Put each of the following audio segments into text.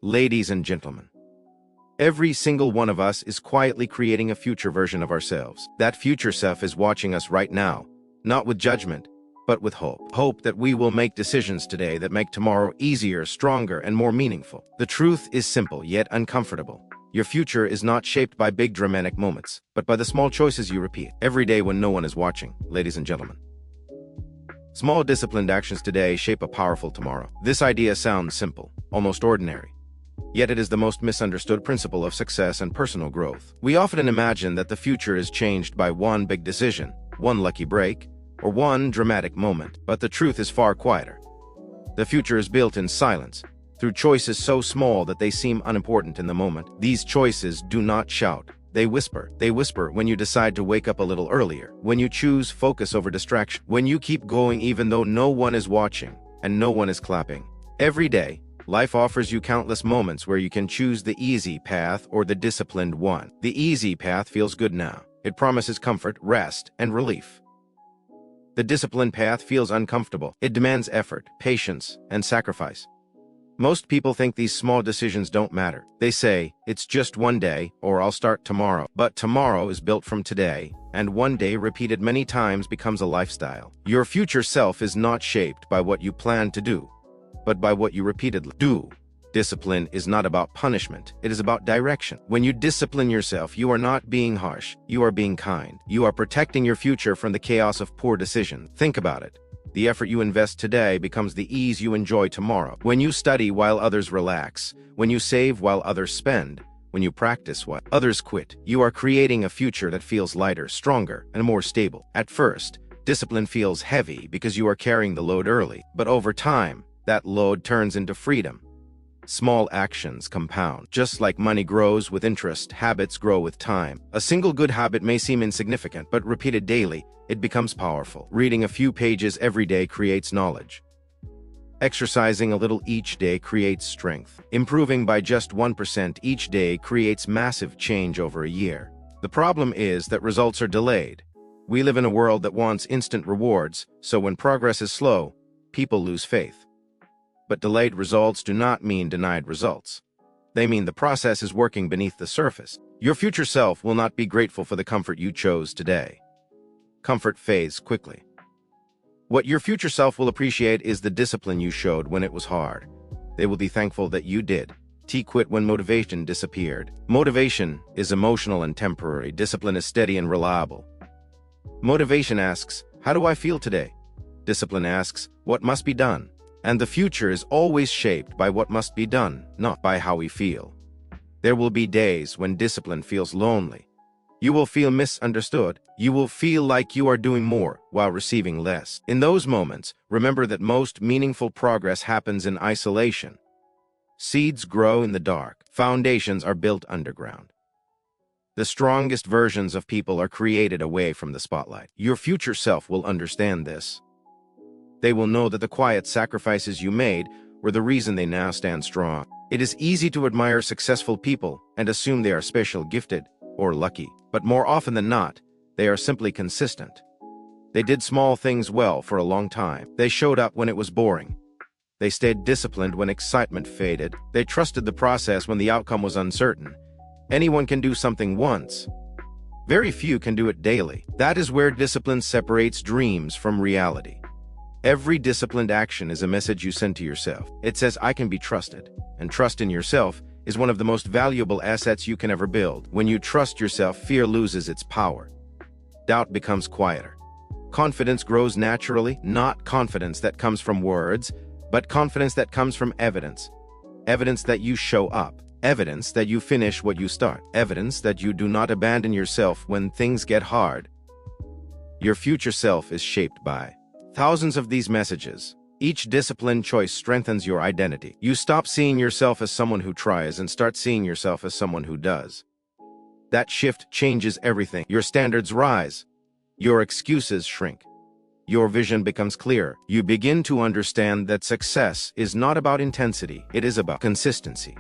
Ladies and gentlemen, every single one of us is quietly creating a future version of ourselves. That future self is watching us right now, not with judgment, but with hope. Hope that we will make decisions today that make tomorrow easier, stronger, and more meaningful. The truth is simple, yet uncomfortable. Your future is not shaped by big dramatic moments, but by the small choices you repeat every day when no one is watching, ladies and gentlemen. Small disciplined actions today shape a powerful tomorrow. This idea sounds simple, almost ordinary. Yet it is the most misunderstood principle of success and personal growth. We often imagine that the future is changed by one big decision, one lucky break, or one dramatic moment. But the truth is far quieter. The future is built in silence, through choices so small that they seem unimportant in the moment. These choices do not shout. They whisper. They whisper when you decide to wake up a little earlier, when you choose focus over distraction, when you keep going even though no one is watching and no one is clapping. Every day, life offers you countless moments where you can choose the easy path or the disciplined one. The easy path feels good now. It promises comfort, rest, and relief. The disciplined path feels uncomfortable. It demands effort, patience, and sacrifice. Most people think these small decisions don't matter. They say, it's just one day, or I'll start tomorrow. But tomorrow is built from today, and one day repeated many times becomes a lifestyle. Your future self is not shaped by what you plan to do, but by what you repeatedly do. Discipline is not about punishment, it is about direction. When you discipline yourself, you are not being harsh, you are being kind. You are protecting your future from the chaos of poor decisions. Think about it. The effort you invest today becomes the ease you enjoy tomorrow. When you study while others relax, when you save while others spend, when you practice while others quit, you are creating a future that feels lighter, stronger, and more stable. At first, discipline feels heavy because you are carrying the load early, but over time, that load turns into freedom. Small actions compound. Just like money grows with interest, habits grow with time. A single good habit may seem insignificant, but repeated daily, it becomes powerful. Reading a few pages every day creates knowledge. Exercising a little each day creates strength. Improving by just 1% each day creates massive change over a year. The problem is that results are delayed. We live in a world that wants instant rewards, so when progress is slow, people lose faith. But delayed results do not mean denied results. They mean the process is working beneath the surface. Your future self will not be grateful for the comfort you chose today. Comfort fades quickly. What your future self will appreciate is the discipline you showed when it was hard. They will be thankful that you did. Quit when motivation disappeared. Motivation is emotional and temporary. Discipline is steady and reliable. Motivation asks, how do I feel today? Discipline asks, what must be done? And the future is always shaped by what must be done, not by how we feel. There will be days when discipline feels lonely. You will feel misunderstood. You will feel like you are doing more while receiving less. In those moments, remember that most meaningful progress happens in isolation. Seeds grow in the dark. Foundations are built underground. The strongest versions of people are created away from the spotlight. Your future self will understand this. They will know that the quiet sacrifices you made were the reason they now stand strong. It is easy to admire successful people and assume they are special, gifted, or lucky. But more often than not, they are simply consistent. They did small things well for a long time. They showed up when it was boring. They stayed disciplined when excitement faded. They trusted the process when the outcome was uncertain. Anyone can do something once. Very few can do it daily. That is where discipline separates dreams from reality. Every disciplined action is a message you send to yourself. It says, I can be trusted. And trust in yourself is one of the most valuable assets you can ever build. When you trust yourself, fear loses its power. Doubt becomes quieter. Confidence grows naturally, not confidence that comes from words, but confidence that comes from evidence. Evidence that you show up. Evidence that you finish what you start. Evidence that you do not abandon yourself when things get hard. Your future self is shaped by thousands of these messages. Each disciplined choice strengthens your identity. You stop seeing yourself as someone who tries and start seeing yourself as someone who does. That shift changes everything. Your standards rise. Your excuses shrink. Your vision becomes clear. You begin to understand that success is not about intensity. It is about consistency.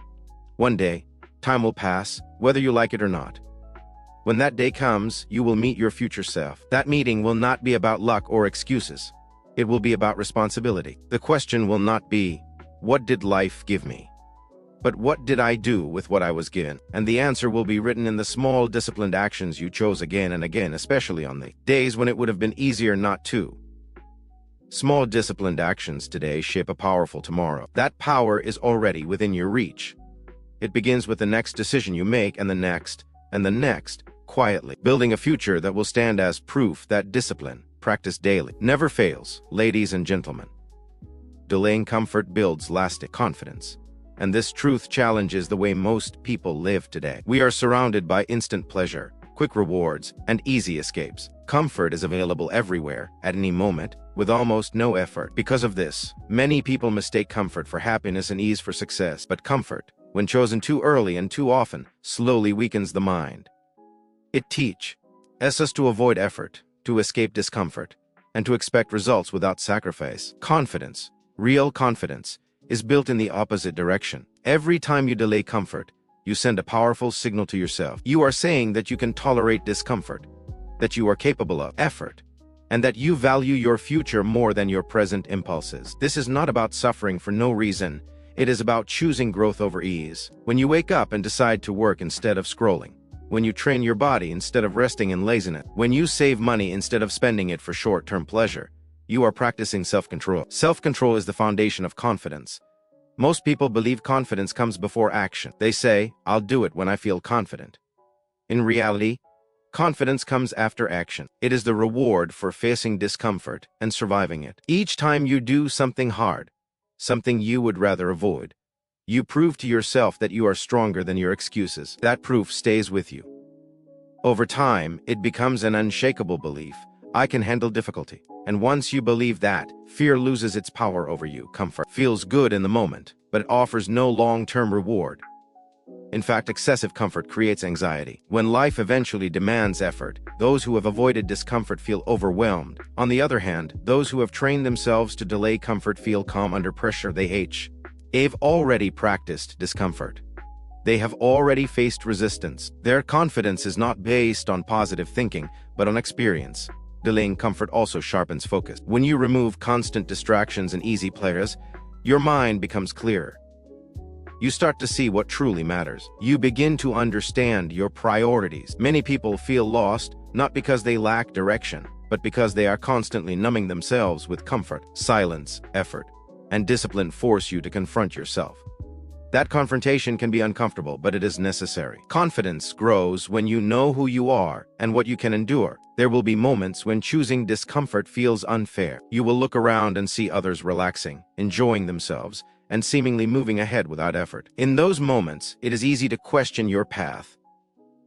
One day, time will pass, whether you like it or not. When that day comes, you will meet your future self. That meeting will not be about luck or excuses. It will be about responsibility. The question will not be, what did life give me? But what did I do with what I was given? And the answer will be written in the small, disciplined actions you chose again and again, especially on the days when it would have been easier not to. Small, disciplined actions today shape a powerful tomorrow. That power is already within your reach. It begins with the next decision you make, and the next, quietly, building a future that will stand as proof that discipline, practiced daily, never fails. Ladies and gentlemen, delaying comfort builds lasting confidence. And this truth challenges the way most people live today. We are surrounded by instant pleasure, quick rewards, and easy escapes. Comfort is available everywhere, at any moment, with almost no effort. Because of this, many people mistake comfort for happiness and ease for success. But comfort, when chosen too early and too often, slowly weakens the mind. It teaches us to avoid effort, to escape discomfort, and to expect results without sacrifice. Confidence, real confidence, is built in the opposite direction. Every time you delay comfort, you send a powerful signal to yourself. You are saying that you can tolerate discomfort, that you are capable of effort, and that you value your future more than your present impulses. This is not about suffering for no reason. It is about choosing growth over ease. When you wake up and decide to work instead of scrolling, when you train your body instead of resting in laziness, when you save money instead of spending it for short-term pleasure, you are practicing self-control. Self-control is the foundation of confidence. Most people believe confidence comes before action. They say, "I'll do it when I feel confident." In reality, confidence comes after action. It is the reward for facing discomfort and surviving it. Each time you do something hard, something you would rather avoid, you prove to yourself that you are stronger than your excuses. That proof stays with you. Over time, it becomes an unshakable belief. I can handle difficulty. And once you believe that, fear loses its power over you. Comfort feels good in the moment, but it offers no long-term reward. In fact, excessive comfort creates anxiety. When life eventually demands effort, those who have avoided discomfort feel overwhelmed. On the other hand, those who have trained themselves to delay comfort feel calm under pressure. They've already practiced discomfort. They have already faced resistance. Their confidence is not based on positive thinking, but on experience. Delaying comfort also sharpens focus. When you remove constant distractions and easy pleasures, your mind becomes clearer. You start to see what truly matters. You begin to understand your priorities. Many people feel lost, not because they lack direction, but because they are constantly numbing themselves with comfort. Silence, effort, and discipline force you to confront yourself. That confrontation can be uncomfortable, but it is necessary. Confidence grows when you know who you are and what you can endure. There will be moments when choosing discomfort feels unfair. You will look around and see others relaxing, enjoying themselves, and seemingly moving ahead without effort. In those moments, it is easy to question your path.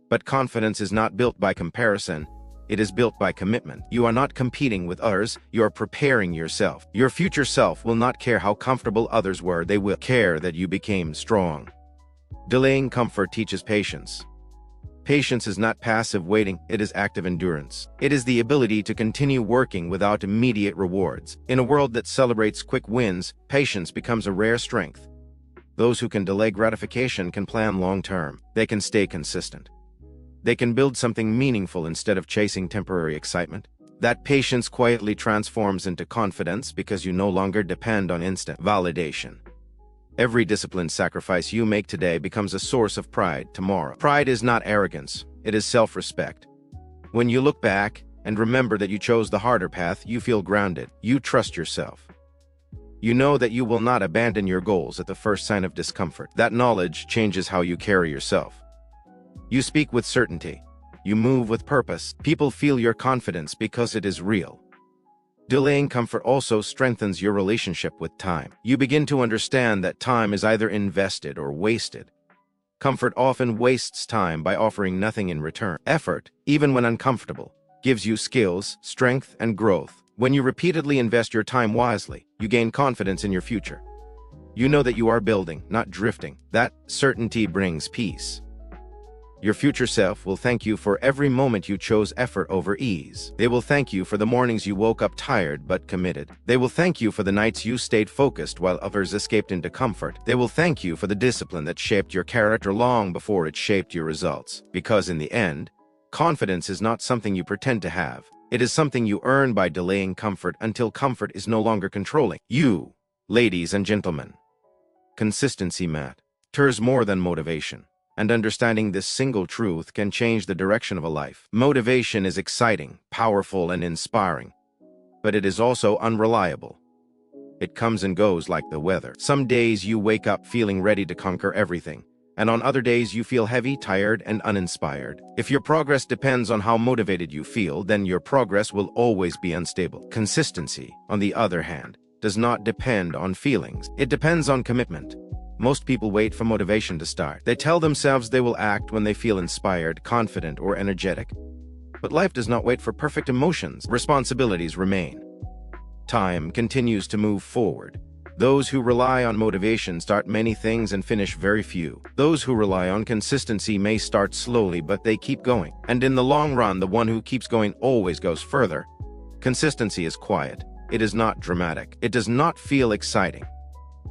But confidence is not built by comparison. It is built by commitment. You are not competing with others, you are preparing yourself. Your future self will not care how comfortable others were, they will care that you became strong. Delaying comfort teaches patience. Patience is not passive waiting, it is active endurance. It is the ability to continue working without immediate rewards. In a world that celebrates quick wins, patience becomes a rare strength. Those who can delay gratification can plan long-term. They can stay consistent. They can build something meaningful instead of chasing temporary excitement. That patience quietly transforms into confidence because you no longer depend on instant validation. Every disciplined sacrifice you make today becomes a source of pride tomorrow. Pride is not arrogance, it is self-respect. When you look back and remember that you chose the harder path, you feel grounded. You trust yourself. You know that you will not abandon your goals at the first sign of discomfort. That knowledge changes how you carry yourself. You speak with certainty. You move with purpose. People feel your confidence because it is real. Delaying comfort also strengthens your relationship with time. You begin to understand that time is either invested or wasted. Comfort often wastes time by offering nothing in return. Effort, even when uncomfortable, gives you skills, strength, and growth. When you repeatedly invest your time wisely, you gain confidence in your future. You know that you are building, not drifting. That certainty brings peace. Your future self will thank you for every moment you chose effort over ease. They will thank you for the mornings you woke up tired but committed. They will thank you for the nights you stayed focused while others escaped into comfort. They will thank you for the discipline that shaped your character long before it shaped your results. Because in the end, confidence is not something you pretend to have. It is something you earn by delaying comfort until comfort is no longer controlling you. Ladies and gentlemen, consistency matters. matters more than motivation. And understanding this single truth can change the direction of a life. Motivation is exciting, powerful, and inspiring, but it is also unreliable. It comes and goes like the weather. Some days you wake up feeling ready to conquer everything, and on other days you feel heavy, tired, and uninspired. If your progress depends on how motivated you feel, then your progress will always be unstable. Consistency, on the other hand, does not depend on feelings. It depends on commitment. Most people wait for motivation to start. They tell themselves they will act when they feel inspired, confident, or energetic. But life does not wait for perfect emotions. Responsibilities remain. Time continues to move forward. Those who rely on motivation start many things and finish very few. Those who rely on consistency may start slowly, but they keep going. And in the long run, the one who keeps going always goes further. Consistency is quiet. It is not dramatic. It does not feel exciting.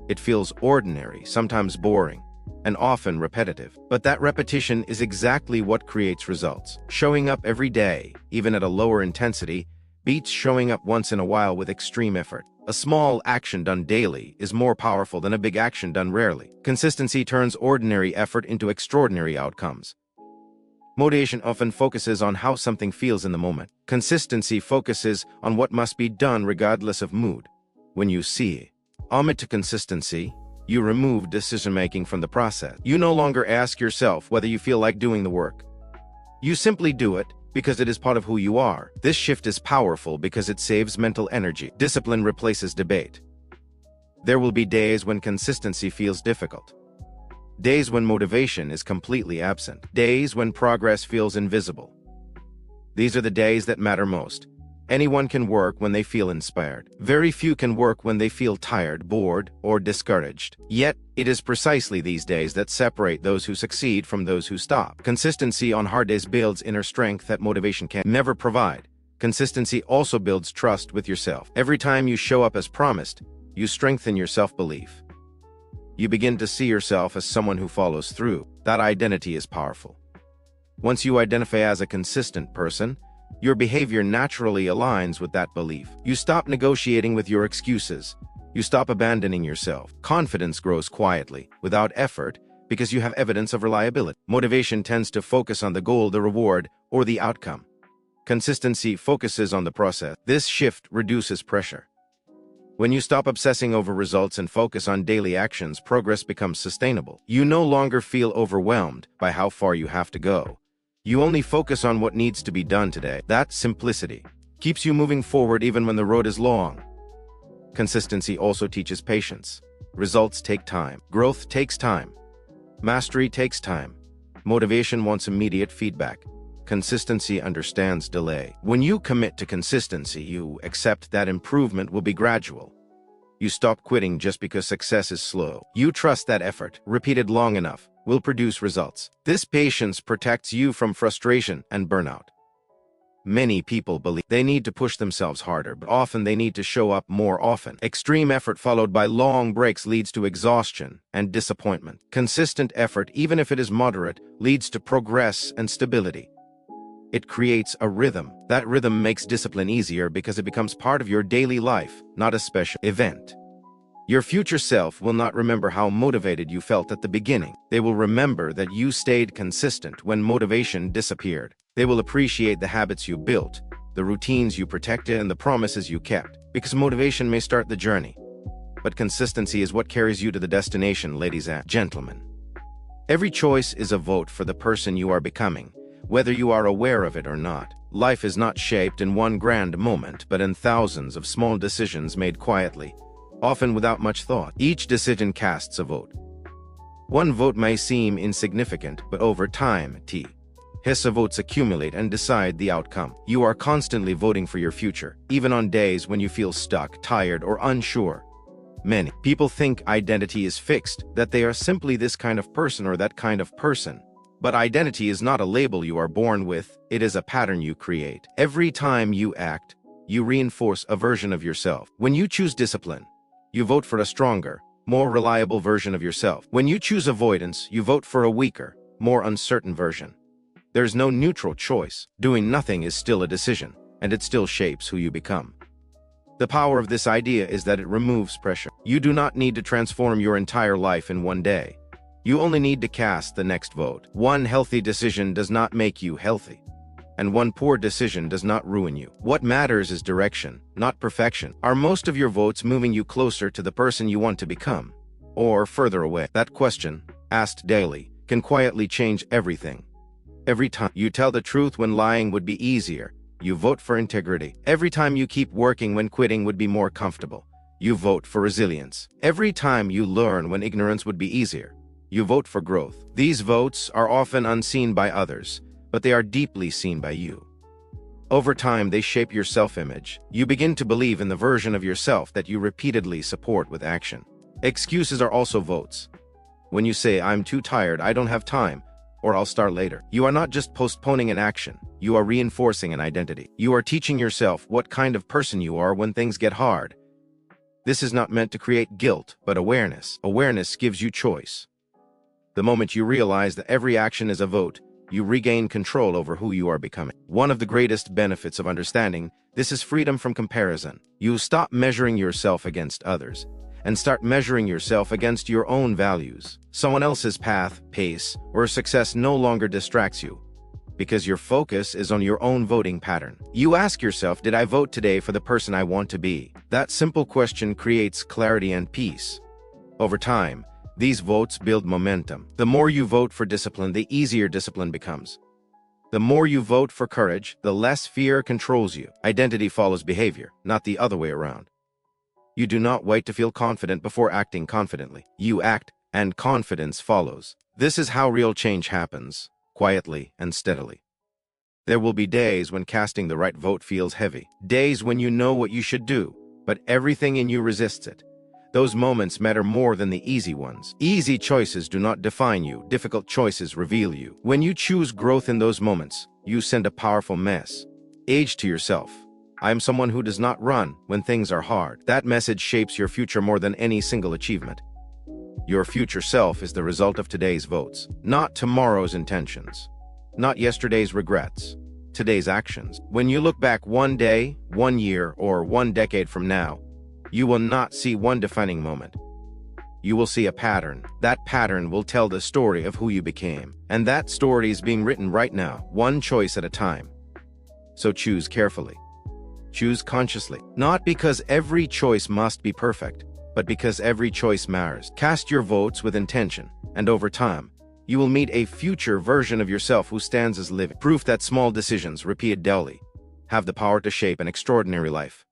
It feels ordinary, sometimes boring, and often repetitive. But that repetition is exactly what creates results. Showing up every day, even at a lower intensity, beats showing up once in a while with extreme effort. A small action done daily is more powerful than a big action done rarely. Consistency turns ordinary effort into extraordinary outcomes. Motivation often focuses on how something feels in the moment. Consistency focuses on what must be done regardless of mood. When you see omit to consistency, you remove decision-making from the process. You no longer ask yourself whether you feel like doing the work. You simply do it because it is part of who you are. This shift is powerful because it saves mental energy. Discipline replaces debate. There will be days when consistency feels difficult. Days when motivation is completely absent. Days when progress feels invisible. These are the days that matter most. Anyone can work when they feel inspired. Very few can work when they feel tired, bored, or discouraged. Yet, it is precisely these days that separate those who succeed from those who stop. Consistency on hard days builds inner strength that motivation can never provide. Consistency also builds trust with yourself. Every time you show up as promised, you strengthen your self-belief. You begin to see yourself as someone who follows through. That identity is powerful. Once you identify as a consistent person, your behavior naturally aligns with that belief. You stop negotiating with your excuses. You stop abandoning yourself. Confidence grows quietly, without effort, because you have evidence of reliability. Motivation tends to focus on the goal, the reward, or the outcome. Consistency focuses on the process. This shift reduces pressure. When you stop obsessing over results and focus on daily actions, progress becomes sustainable. You no longer feel overwhelmed by how far you have to go. You only focus on what needs to be done today. That simplicity keeps you moving forward even when the road is long. Consistency also teaches patience. Results take time. Growth takes time. Mastery takes time. Motivation wants immediate feedback. Consistency understands delay. When you commit to consistency, you accept that improvement will be gradual. You stop quitting just because success is slow. You trust that effort, repeated long enough, will produce results. This patience protects you from frustration and burnout. Many people believe they need to push themselves harder, but often they need to show up more often. Extreme effort followed by long breaks leads to exhaustion and disappointment. Consistent effort, even if it is moderate, leads to progress and stability. It creates a rhythm. That rhythm makes discipline easier because it becomes part of your daily life, not a special event. Your future self will not remember how motivated you felt at the beginning. They will remember that you stayed consistent when motivation disappeared. They will appreciate the habits you built, the routines you protected, and the promises you kept. Because motivation may start the journey, but consistency is what carries you to the destination, ladies and gentlemen. Every choice is a vote for the person you are becoming, whether you are aware of it or not. Life is not shaped in one grand moment, but in thousands of small decisions made quietly, often without much thought. Each decision casts a vote. One vote may seem insignificant, but over time, his votes accumulate and decide the outcome. You are constantly voting for your future, even on days when you feel stuck, tired, or unsure. Many people think identity is fixed, that they are simply this kind of person or that kind of person. But identity is not a label you are born with, it is a pattern you create. Every time you act, you reinforce a version of yourself. When you choose discipline, you vote for a stronger, more reliable version of yourself. When you choose avoidance, you vote for a weaker, more uncertain version. There's no neutral choice. Doing nothing is still a decision, and it still shapes who you become. The power of this idea is that it removes pressure. You do not need to transform your entire life in one day. You only need to cast the next vote. One healthy decision does not make you healthy, and one poor decision does not ruin you. What matters is direction, not perfection. Are most of your votes moving you closer to the person you want to become, or further away? That question, asked daily, can quietly change everything. Every time you tell the truth when lying would be easier, you vote for integrity. Every time you keep working when quitting would be more comfortable, you vote for resilience. Every time you learn when ignorance would be easier, you vote for growth. These votes are often unseen by others, but they are deeply seen by you. Over time, they shape your self-image. You begin to believe in the version of yourself that you repeatedly support with action. Excuses are also votes. When you say, "I'm too tired, I don't have time," or "I'll start later," you are not just postponing an action, you are reinforcing an identity. You are teaching yourself what kind of person you are when things get hard. This is not meant to create guilt, but awareness. Awareness gives you choice. The moment you realize that every action is a vote, you regain control over who you are becoming. One of the greatest benefits of understanding this is freedom from comparison. You stop measuring yourself against others and start measuring yourself against your own values. Someone else's path, pace, or success no longer distracts you, because your focus is on your own voting pattern. You ask yourself, did I vote today for the person I want to be? That simple question creates clarity and peace. Over time, these votes build momentum. The more you vote for discipline, the easier discipline becomes. The more you vote for courage, the less fear controls you. Identity follows behavior, not the other way around. You do not wait to feel confident before acting confidently. You act, and confidence follows. This is how real change happens, quietly and steadily. There will be days when casting the right vote feels heavy. Days when you know what you should do, but everything in you resists it. Those moments matter more than the easy ones. Easy choices do not define you. Difficult choices reveal you. When you choose growth in those moments, you send a powerful message to yourself. I am someone who does not run when things are hard. That message shapes your future more than any single achievement. Your future self is the result of today's votes, not tomorrow's intentions, not yesterday's regrets, today's actions. When you look back one day, 1 year, or 1 decade from now, you will not see one defining moment. You will see a pattern. That pattern will tell the story of who you became. And that story is being written right now, one choice at a time. So choose carefully. Choose consciously. Not because every choice must be perfect, but because every choice matters. Cast your votes with intention, and over time, you will meet a future version of yourself who stands as living proof that small decisions, repeated daily, have the power to shape an extraordinary life.